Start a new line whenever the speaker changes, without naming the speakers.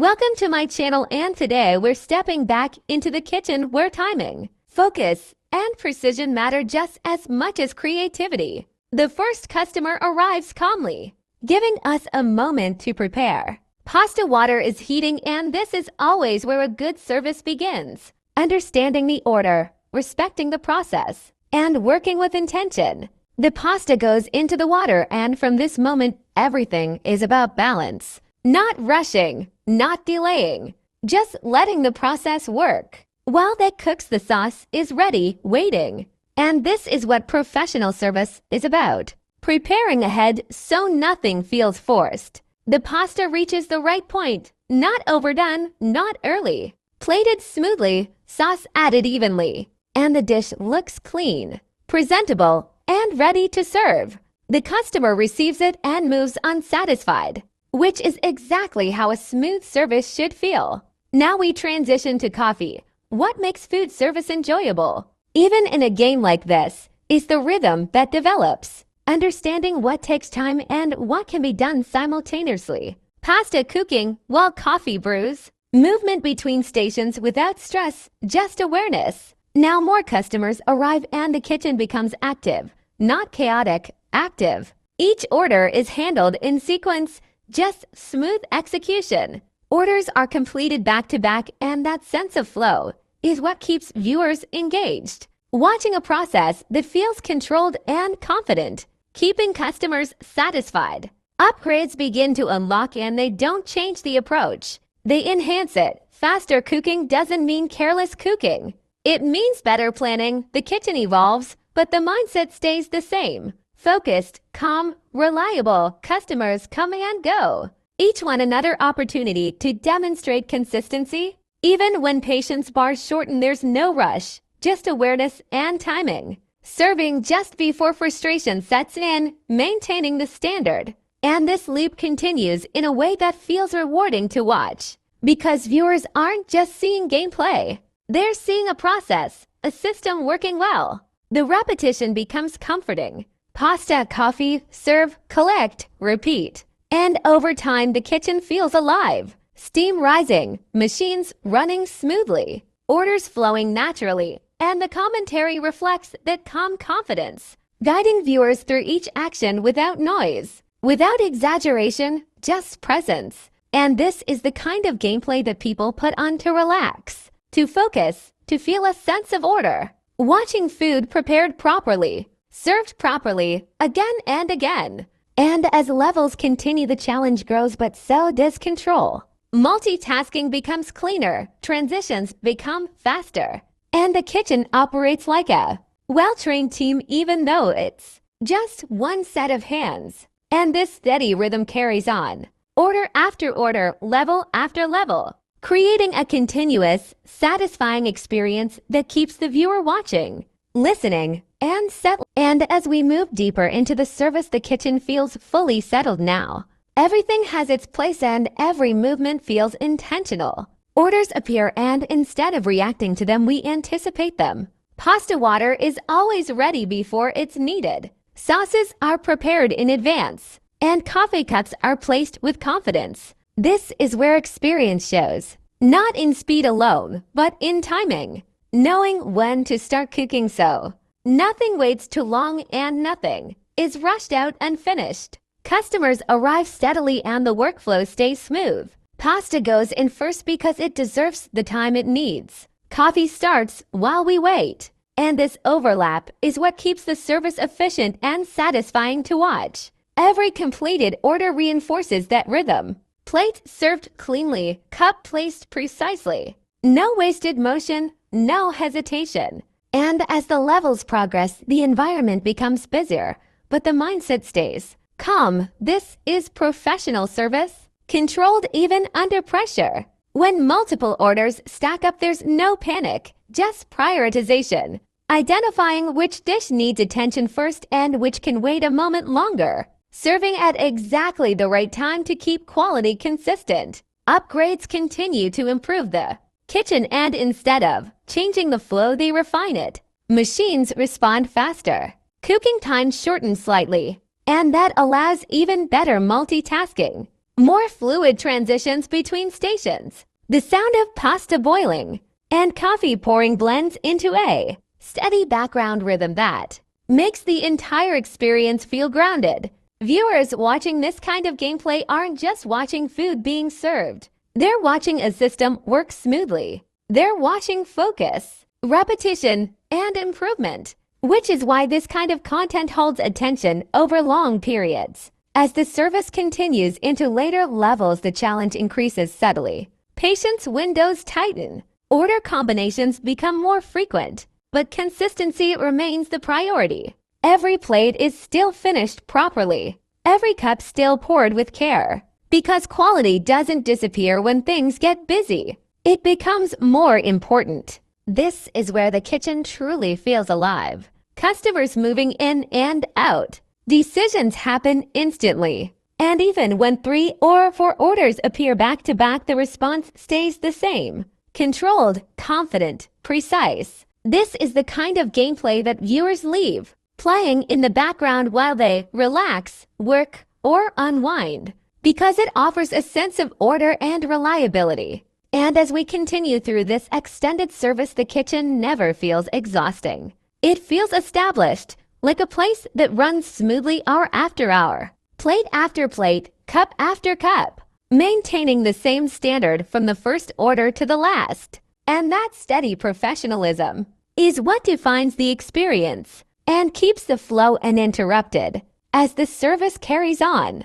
Welcome to my channel, and today we're stepping back into the kitchen where timing, focus, and precision matter just as much as creativity. The first customer arrives calmly, giving us a moment to prepare. Pasta water is heating, and this is always where a good service begins. Understanding the order, respecting the process, and working with intention. The pasta goes into the water, and from this moment, everything is about balance. Not rushing, not delaying, just letting the process work. While that cooks, the sauce is ready, waiting. And this is what professional service is about. Preparing ahead so nothing feels forced. The pasta reaches the right point, not overdone, not early. Plated smoothly, sauce added evenly. And the dish looks clean, presentable, and ready to serve. The customer receives it and moves unsatisfied, which is exactly how a smooth service should feel. Now we transition to coffee. What makes food service enjoyable? Even in a game like this, is the rhythm that develops. Understanding what takes time and what can be done simultaneously. Pasta cooking while coffee brews. Movement between stations without stress, just awareness. Now more customers arrive and the kitchen becomes active, not chaotic, active. Each order is handled in sequence, just smooth execution. Orders are completed back to back, and that sense of flow is what keeps viewers engaged. Watching a process that feels controlled and confident, keeping customers satisfied. Upgrades begin to unlock, and they don't change the approach. They enhance it. Faster cooking doesn't mean careless cooking. It means better planning. The kitchen evolves, but the mindset stays the same. Focused, calm, reliable, customers come and go. Each one another opportunity to demonstrate consistency. Even when patience bars shorten, there's no rush, just awareness and timing. Serving just before frustration sets in, maintaining the standard. And this loop continues in a way that feels rewarding to watch. Because viewers aren't just seeing gameplay. They're seeing a process, a system working well. The repetition becomes comforting. Pasta, coffee, serve, collect, repeat. And over time, the kitchen feels alive. Steam rising, machines running smoothly, orders flowing naturally, and the commentary reflects that calm confidence, guiding viewers through each action without noise, without exaggeration, just presence. And this is the kind of gameplay that people put on to relax, to focus, to feel a sense of order. Watching food prepared properly, served properly, again and again. And as levels continue, the challenge grows, but so does control. Multitasking becomes cleaner, transitions become faster, and the kitchen operates like a well-trained team, even though it's just one set of hands. And this steady rhythm carries on, order after order, level after level, creating a continuous, satisfying experience that keeps the viewer watching, listening, and settled. And as we move deeper into the service, the kitchen feels fully settled now. Everything has its place and every movement feels intentional. Orders appear, and instead of reacting to them, we anticipate them. Pasta water is always ready before it's needed. Sauces are prepared in advance, and coffee cups are placed with confidence. This is where experience shows, not in speed alone, but in timing. Knowing when to start cooking, so nothing waits too long and nothing is rushed out unfinished. Customers arrive steadily and the workflow stays smooth. Pasta goes in first because it deserves the time it needs. Coffee starts while we wait. And this overlap is what keeps the service efficient and satisfying to watch. Every completed order reinforces that rhythm. Plate served cleanly, cup placed precisely. No wasted motion, no hesitation. And as the levels progress, the environment becomes busier, but the mindset stays calm. This is professional service, controlled even under pressure. When multiple orders stack up, there's no panic, just prioritization, identifying which dish needs attention first and which can wait a moment longer. Serving at exactly the right time to keep quality consistent. Upgrades continue to improve the kitchen, and instead of changing the flow, they refine it. Machines respond faster. Cooking time shortens slightly, and that allows even better multitasking. more fluid transitions between stations, the sound of pasta boiling, and coffee pouring blends into a steady background rhythm that makes the entire experience feel grounded. Viewers watching this kind of gameplay aren't just watching food being served. They're watching a system work smoothly. They're watching focus, repetition, and improvement, which is why this kind of content holds attention over long periods. As the service continues into later levels, the challenge increases subtly. Patience windows tighten. Order combinations become more frequent, but consistency remains the priority. Every plate is still finished properly. Every cup still poured with care. Because quality doesn't disappear when things get busy. It becomes more important. This is where the kitchen truly feels alive. Customers moving in and out. Decisions happen instantly. And even when 3 or 4 orders appear back to back, the response stays the same. Controlled, confident, precise. This is the kind of gameplay that viewers leave, playing in the background while they relax, work, or unwind, because it offers a sense of order and reliability. And as we continue through this extended service, the kitchen never feels exhausting. It feels established, like a place that runs smoothly hour after hour, plate after plate, cup after cup, maintaining the same standard from the first order to the last. And that steady professionalism is what defines the experience and keeps the flow uninterrupted as the service carries on.